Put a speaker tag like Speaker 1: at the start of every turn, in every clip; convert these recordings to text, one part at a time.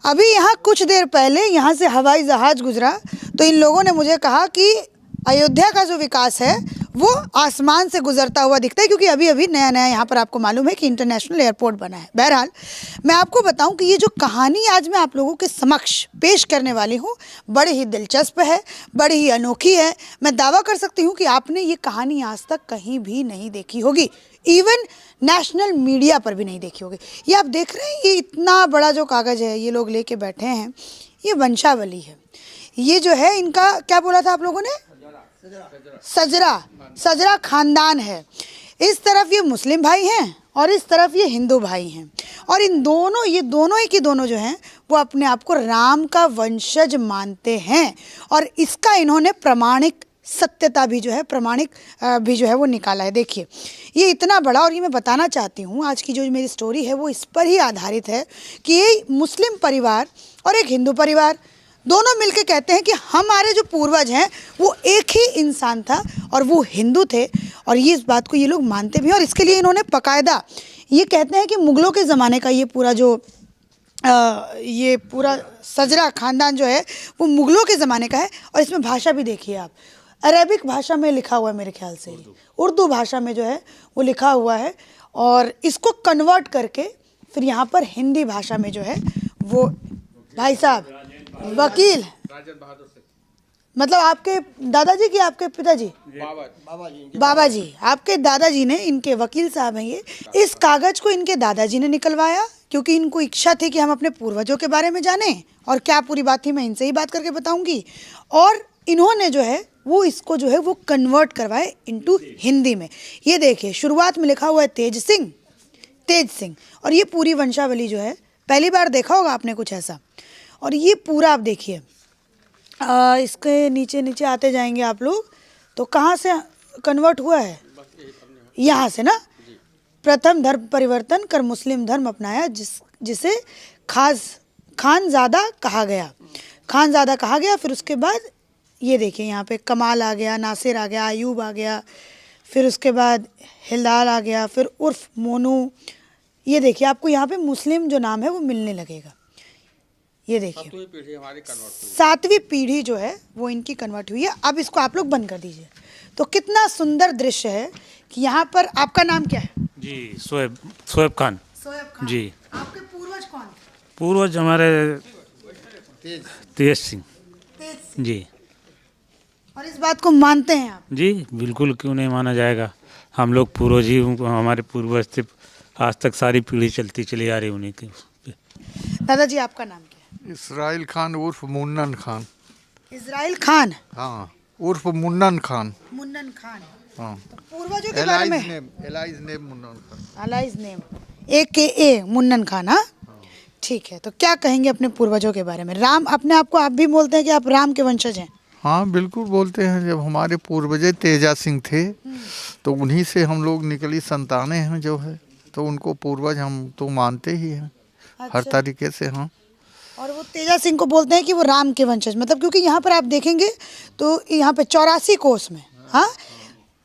Speaker 1: अभी यहाँ कुछ देर पहले यहाँ से हवाई जहाज गुजरा तो इन लोगों ने मुझे कहा कि अयोध्या का जो विकास है वो आसमान से गुजरता हुआ दिखता है, क्योंकि अभी अभी नया नया यहाँ पर आपको मालूम है कि इंटरनेशनल एयरपोर्ट बना है। बहरहाल मैं आपको बताऊं कि ये जो कहानी आज मैं आप लोगों के समक्ष पेश करने वाली हूँ बड़ी ही दिलचस्प है, बड़ी ही अनोखी है। मैं दावा कर सकती हूँ कि आपने ये कहानी आज तक कहीं भी नहीं देखी होगी, इवन नेशनल मीडिया पर भी नहीं देखी होगी। ये आप देख रहे हैं, ये इतना बड़ा जो कागज़ है ये लोग लेके बैठे हैं, ये वंशावली है। ये जो है इनका क्या बोला था आप लोगों ने, सजरा खानदान है। इस तरफ ये मुस्लिम भाई हैं और इस तरफ ये हिंदू भाई हैं, और इन दोनों ये दोनों ही के दोनों जो हैं वो अपने आप को राम का वंशज मानते हैं, और इसका इन्होंने प्रमाणिक सत्यता भी जो है प्रमाणिक भी जो है वो निकाला है। देखिए ये इतना बड़ा, और ये मैं बताना चाहती हूँ आज की जो मेरी स्टोरी है वो इस पर ही आधारित है कि ये मुस्लिम परिवार और एक हिंदू परिवार दोनों मिलकर कहते हैं कि हमारे जो पूर्वज हैं वो एक ही इंसान था और वो हिंदू थे, और ये इस बात को ये लोग मानते भी हैं। और इसके लिए इन्होंने बाकायदा ये कहते हैं कि मुग़लों के ज़माने का ये पूरा जो ये पूरा सजरा ख़ानदान जो है वो मुग़लों के ज़माने का है। और इसमें भाषा भी देखिए आप, अरेबिक भाषा में लिखा हुआ है मेरे ख्याल से, उर्दू भाषा में जो है वो लिखा हुआ है, और इसको कन्वर्ट करके फिर यहाँ पर हिंदी भाषा में जो है वो भाई साहब वकील, मतलब आपके दादाजी की आपके पिताजी, बाबा जी आपके दादाजी ने, इनके वकील साहब हैं ये। इस कागज़ को इनके दादाजी ने निकलवाया क्योंकि इनको इच्छा थी कि हम अपने पूर्वजों के बारे में जानें, और क्या पूरी बात थी मैं इनसे ही बात करके बताऊंगी। और इन्होंने जो है वो इसको जो है वो कन्वर्ट करवाए इनटू हिंदी में। ये देखिए शुरुआत में लिखा हुआ है तेज सिंह, और ये पूरी वंशावली जो है पहली बार देखा होगा आपने कुछ ऐसा। और ये पूरा आप देखिए, इसके नीचे नीचे आते जाएंगे आप लोग तो कहाँ से कन्वर्ट हुआ है, यहाँ से ना। प्रथम धर्म परिवर्तन कर मुस्लिम धर्म अपनाया जिसे खानज़ादा कहा गया। फिर उसके बाद ये देखिए यहाँ पे कमाल आ गया, नासिर आ गया, अयूब आ गया, फिर उसके बाद हिलाल आ गया, फिर उर्फ मोनू। ये देखिए आपको यहाँ पे मुस्लिम जो नाम है वो मिलने लगेगा। ये देखिए 7वीं पीढ़ी जो है वो इनकी कन्वर्ट हुई है। अब इसको आप लोग बंद कर दीजिए। तो कितना सुंदर दृश्य है कि यहाँ पर आपका नाम क्या है?
Speaker 2: जी सोएब खान जी।
Speaker 1: आपके पूर्वज कौन थे?
Speaker 2: पूर्वज हमारे तेज सिंह जी।
Speaker 1: और इस बात को मानते हैं आप?
Speaker 2: जी बिल्कुल, क्यों नहीं माना जाएगा। हम लोग पूर्वज ही, हमारे पूर्वज थे, आज तक सारी पीढ़ी चलती चली आ रही उन्हीं की।
Speaker 1: दादाजी आपका नाम क्या है?
Speaker 3: इसराइल खान उर्फ मुन्नन खान।
Speaker 1: इजराइल खान?
Speaker 3: हाँ, उर्फ मुन्नन खान।
Speaker 1: हाँ। तो पूर्वजों के बारे में
Speaker 3: एलाइज नेम मुन्नन खान।
Speaker 1: एलाइज नेम AKA मुन्नन खान। हाँ ठीक है। तो क्या कहेंगे अपने पूर्वजों के बारे में? राम, अपने आप को आप भी बोलते हैं कि आप राम के वंशज हैं?
Speaker 3: हाँ बिल्कुल बोलते हैं। जब हमारे पूर्वज तेजा सिंह थे तो उन्हीं से हम लोग निकली संतानें हैं जो है, तो उनको पूर्वज हम तो मानते ही हैं। हर तरीके से। हाँ।
Speaker 1: और वो तेजा सिंह को बोलते हैं कि वो राम के वंशज, मतलब क्योंकि यहाँ पर आप देखेंगे तो यहाँ पे 84 कोस में, हाँ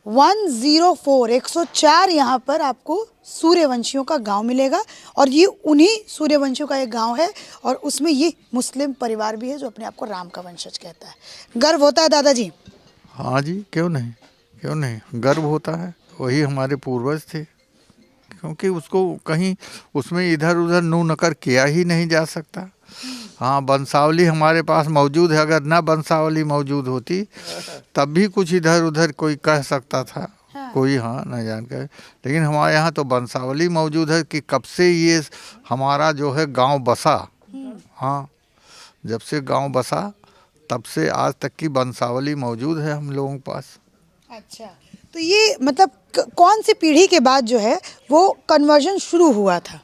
Speaker 1: 104 यहाँ पर आपको सूर्यवंशियों का गांव मिलेगा, और ये उन्हीं सूर्यवंशियों का एक गांव है, और उसमें ये मुस्लिम परिवार भी है जो अपने आप को राम का वंशज कहता है। गर्व होता है दादाजी?
Speaker 3: हाँ जी, क्यों नहीं गर्व होता है। वही हमारे पूर्वज थे, क्योंकि उसको कहीं उसमें इधर उधर नू नकर किया ही नहीं जा सकता। हाँ, वंशावली हमारे पास मौजूद है। अगर ना वंशावली मौजूद होती तब भी कुछ इधर उधर कोई कह सकता था। हाँ। कोई हाँ न जान कर, लेकिन हमारे यहाँ तो वंशावली मौजूद है कि कब से ये हमारा जो है गांव बसा। हाँ, जब से गांव बसा तब से आज तक की वंशावली मौजूद है हम लोगों के पास।
Speaker 1: अच्छा, तो ये मतलब कौन सी पीढ़ी के बाद जो है वो कन्वर्जन शुरू हुआ था?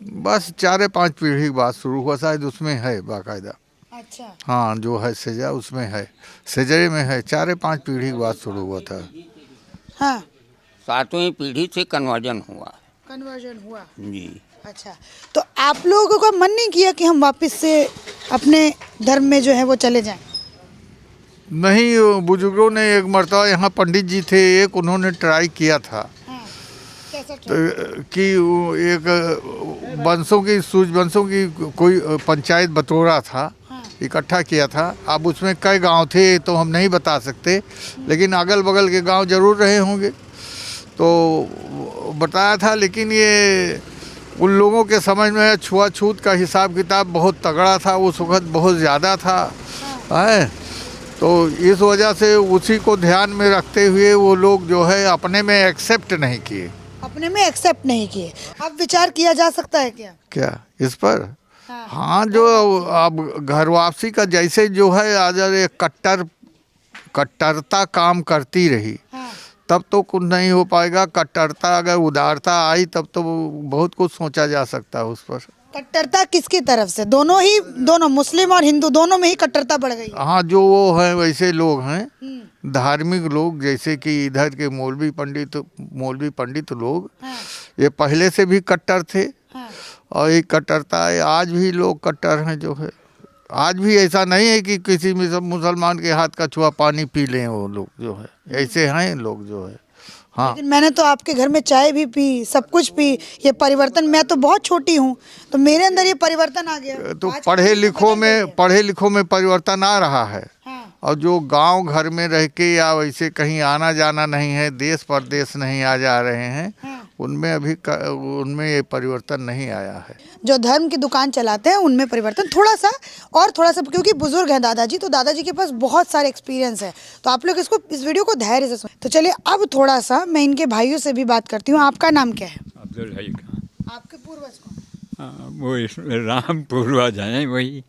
Speaker 3: बस 4-5 पीढ़ी के बाद शुरू हुआ, शायद उसमें है बाकायदा।
Speaker 1: अच्छा।
Speaker 3: हाँ, जो है सेजा उसमें है, सेजरे में है। 4-5 पीढ़ी के बाद शुरू हुआ था।
Speaker 1: हाँ,
Speaker 4: 7वीं पीढ़ी से कन्वर्जन हुआ
Speaker 1: जी। अच्छा, तो आप लोगों का मन नहीं किया कि हम वापस से अपने धर्म में जो है वो चले जाएं?
Speaker 3: नहीं, बुजुर्गों ने एक मरतबा, यहाँ पंडित जी थे एक, उन्होंने ट्राई किया था।
Speaker 1: हाँ,
Speaker 3: कि वो एक वंशों की सूर्यवंशों की कोई पंचायत बटोरा था, इकट्ठा किया था। अब उसमें कई गांव थे तो हम नहीं बता सकते, लेकिन अगल बगल के गांव जरूर रहे होंगे, तो बताया था। लेकिन ये उन लोगों के समझ में छुआछूत का हिसाब किताब बहुत तगड़ा था, उस वक्त बहुत ज़्यादा था है। तो इस वजह से उसी को ध्यान में रखते हुए वो लोग जो है अपने में एक्सेप्ट नहीं किए।
Speaker 1: अपने में एक्सेप्ट नहीं किए। अब विचार किया जा सकता है क्या
Speaker 3: इस पर? हाँ, जो अब घर वापसी का जैसे जो है आज एक कट्टरता काम करती रही, तब तो कुछ नहीं हो पाएगा। कट्टरता अगर उदारता आई तब तो बहुत कुछ सोचा जा सकता है उस पर।
Speaker 1: कट्टरता किसकी तरफ से? दोनों मुस्लिम और हिंदू दोनों में ही कट्टरता बढ़ गई।
Speaker 3: हाँ, जो वो है वैसे लोग हैं धार्मिक लोग, जैसे कि इधर के मौलवी पंडित लोग, ये पहले से भी कट्टर थे और ये कट्टरता है। आज भी लोग कट्टर हैं जो है। आज भी ऐसा नहीं है कि किसी मुसलमान के हाथ का छुआ पानी पी लें वो लोग जो है, ऐसे हैं लोग जो है। हाँ,
Speaker 1: लेकिन मैंने तो आपके घर में चाय भी पी, सब कुछ पी। ये परिवर्तन, मैं तो बहुत छोटी हूँ तो मेरे अंदर ये परिवर्तन आ गया।
Speaker 3: तो पढ़े लिखों में परिवर्तन आ रहा है। और जो गांव घर में रह के या वैसे कहीं आना जाना नहीं है, देश परदेश नहीं आ जा रहे हैं, उनमें ये परिवर्तन नहीं आया है।
Speaker 1: जो धर्म की दुकान चलाते हैं उनमें परिवर्तन थोड़ा सा, क्योंकि बुजुर्ग हैं दादाजी, तो दादाजी के पास बहुत सारे एक्सपीरियंस है, तो आप लोग इस वीडियो को धैर्य से सुनें। तो चलिए अब थोड़ा सा मैं इनके भाइयों से भी बात करती हूँ। आपका नाम क्या है?
Speaker 5: अब्दुल हई खान।
Speaker 1: आपके पूर्वज कौन?
Speaker 5: वो राम पूर्वज हैं, वही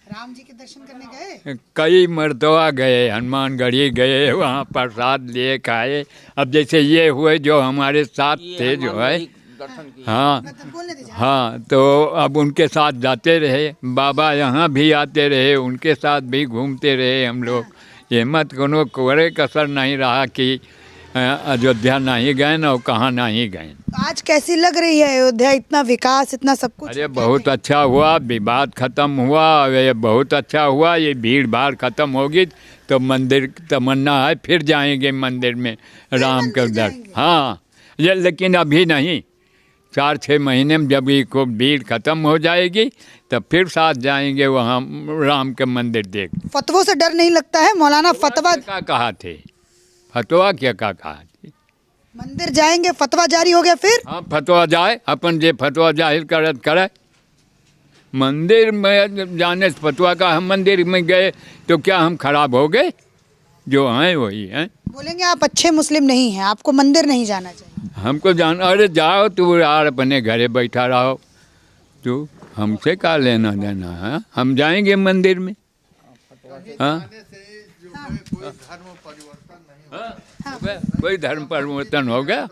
Speaker 1: राम जी के दर्शन करने गए?
Speaker 5: कई मर्तबा गए, हनुमानगढ़ी गए, वहाँ प्रसाद लिए खाए। अब जैसे ये हुए जो हमारे साथ थे जो है, हाँ, तो अब उनके साथ जाते रहे। बाबा यहाँ भी आते रहे, उनके साथ भी घूमते रहे हम लोग। ये मत कोनो कोरे कसर नहीं रहा कि अयोध्या नहीं गए ना कहाँ नहीं गए।
Speaker 1: आज कैसी लग रही है अयोध्या? इतना विकास, इतना सब कुछ।
Speaker 5: अरे बहुत अच्छा हुआ, विवाद खत्म हुआ, ये बहुत अच्छा हुआ। ये भीड़ भाड़ खत्म होगी तो मंदिर तमन्ना है फिर जाएंगे मंदिर में राम के दर्शन। हाँ, ये लेकिन अभी नहीं, 4-6 महीने में जब ये को भीड़ खत्म हो जाएगी तब फिर साथ जाएंगे वहाँ राम के मंदिर देख।
Speaker 1: फतवों से डर नहीं लगता है? मौलाना फतवा
Speaker 5: क्या कहा थे? फतवा क्या कहा थी?
Speaker 1: मंदिर जाएंगे, फतवा जारी हो गया फिर?
Speaker 5: हाँ, फतवा जाए, अपन जे फतवा जाहिर करे। मंदिर में जाने से फतवा का, हम मंदिर में गए तो क्या हम खराब हो गए? जो हैं वही हैं।
Speaker 1: बोलेंगे आप अच्छे मुस्लिम नहीं हैं, आपको मंदिर नहीं जाना चाहिए।
Speaker 5: हमको जाना, अरे जाओ तू यार, अपने घरे बैठा रहो, तू हमसे क्या लेना देना है? हम जाएंगे मंदिर में। हाँ, कोई धर्म परिवर्तन हो गया?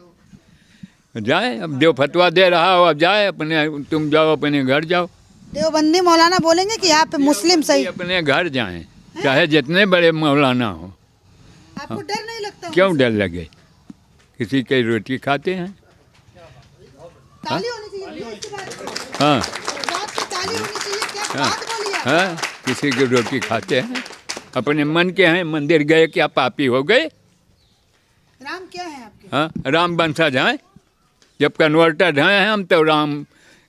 Speaker 5: जाए, अब जो फतवा दे रहा हो अब जाए, अपने तुम जाओ, अपने घर जाओ।
Speaker 1: देवबंदी मौलाना बोलेंगे कि आप मुस्लिम सही,
Speaker 5: अपने घर जाएं, चाहे जितने बड़े मौलाना हो।
Speaker 1: आपको डर नहीं लगता?
Speaker 5: क्यों डर लगे? किसी की रोटी खाते हैं।
Speaker 1: ताली होनी चाहिए।
Speaker 5: हाँ,
Speaker 1: ताली होनी चाहिए। क्या बात बोली आप?
Speaker 5: हाँ, किसी की रोटी खाते हैं, अपने मन के हैं। मंदिर गए क्या पापी हो गए?
Speaker 1: राम क्या है आपके?
Speaker 5: हाँ, राम वंशज हैं। जब कन्वर्टेड हैं हम, तो राम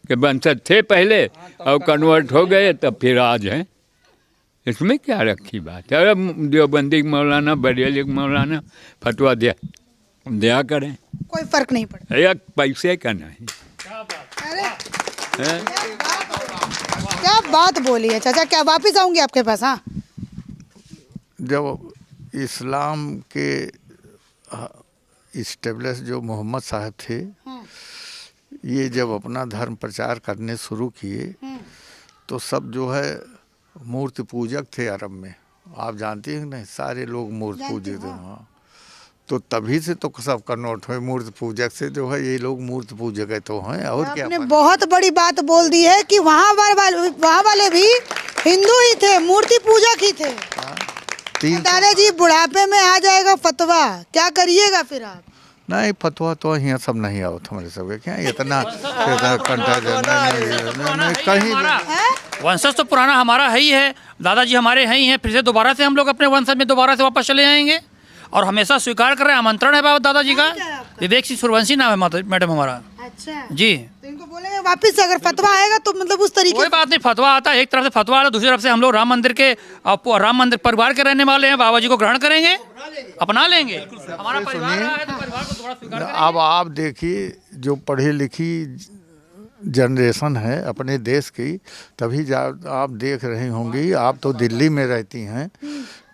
Speaker 5: के वंशज थे पहले और कन्वर्ट हो गए तब फिर आज हैं। इसमें क्या रखी बात है? देवबंदी मौलाना, बरेली मौलाना फतवा दिया करें,
Speaker 1: कोई फर्क नहीं पड़ता।
Speaker 5: एक पैसे का नहीं।
Speaker 1: अरे क्या बात बोली है चाचा। क्या वापिस आऊंगी आपके पास? हाँ,
Speaker 3: जब इस्लाम के इस्टेब्लिश जो मोहम्मद साहब थे, ये जब अपना धर्म प्रचार करने शुरू किए तो सब जो है मूर्ति पूजक थे अरब में। आप जानती हैं नहीं, सारे लोग मूर्ति पूजक थे। हाँ, तो तभी से तो सब कन्वर्ट हुए मूर्ति पूजक से जो है, ये लोग मूर्ति पूजक है तो हैं। और क्या?
Speaker 1: आपने बहुत बड़ी बात बोल दी है कि वहाँ वाले भी हिंदू ही थे, मूर्ति पूजक ही थे। दादाजी बुढ़ापे में आ जाएगा फतवा, क्या करिएगा फिर आप?
Speaker 3: नहीं, फतवा तो यहाँ सब नहीं आओ हमारे सब क्या इतना कहीं।
Speaker 6: वंशज तो पुराना हमारा है ही है, दादाजी हमारे हैं ही हैं। फिर से दोबारा से हम लोग अपने वंशज में दोबारा से वापस चले जाएंगे और हमेशा स्वीकार कर रहे हैं। आमंत्रण है बाबा दादाजी का। विवेक सिंह सूर्यवंशी नाम है मैडम हमारा।
Speaker 1: अच्छा,
Speaker 6: जी,
Speaker 1: तो इनको बोलेंगे वापस से अगर फतवा आएगा तो मतलब उस तरीके
Speaker 6: कोई बात नहीं, फतवा आता है, एक तरफ से फतवा आता है, दूसरी तरफ से हम लोग राम मंदिर के राम मंदिर परिवार के रहने वाले हैं, बाबा जी को ग्रहण करेंगे, अपना लेंगे। हमारा परिवार रहा है तो परिवार को थोड़ा स्वीकार करेंगे।
Speaker 3: अब आप देखिए जो पढ़ी लिखी जनरेशन है अपने देश की, तभी आप देख रही होंगी, आप तो दिल्ली में रहती हैं,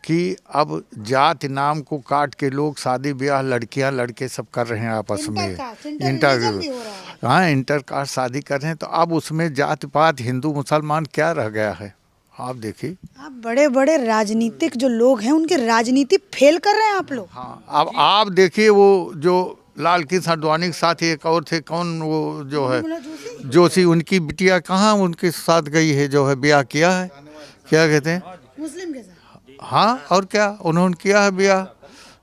Speaker 3: कि अब जाति नाम को काट के लोग शादी ब्याह लड़कियां लड़के सब कर रहे हैं आपस में। इंटर कास्ट शादी कर रहे हैं, तो अब उसमें जाति पात हिंदू मुसलमान क्या रह गया है? आप देखिए,
Speaker 1: आप बड़े बड़े राजनीतिक जो लोग हैं उनकी राजनीति फेल कर रहे हैं आप लोग।
Speaker 3: हाँ, अब आप देखिए वो जो लाल कृष्ण आडवाणी के साथ एक और थे, कौन वो जो है जोशी, उनकी बिटिया कहाँ उनके साथ गई है, जो है ब्याह किया है, क्या कहते हैं,
Speaker 1: मुस्लिम के साथ।
Speaker 3: हाँ, और क्या उन्होंने किया है ब्याह,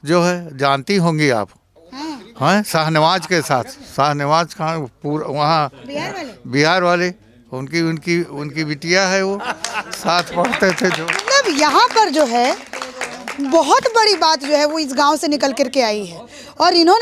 Speaker 3: जो है जानती होंगी आप। हाँ, शाहनवाज के साथ। शाहनवाज कहाँ, पूरा वहाँ बिहार वाले उनकी उनकी उनकी बिटिया है, वो साथ पढ़ते थे जो।
Speaker 1: मतलब यहाँ पर जो है बहुत बड़ी बात जो है वो इस गांव से निकल करके आई है, और इन्होंने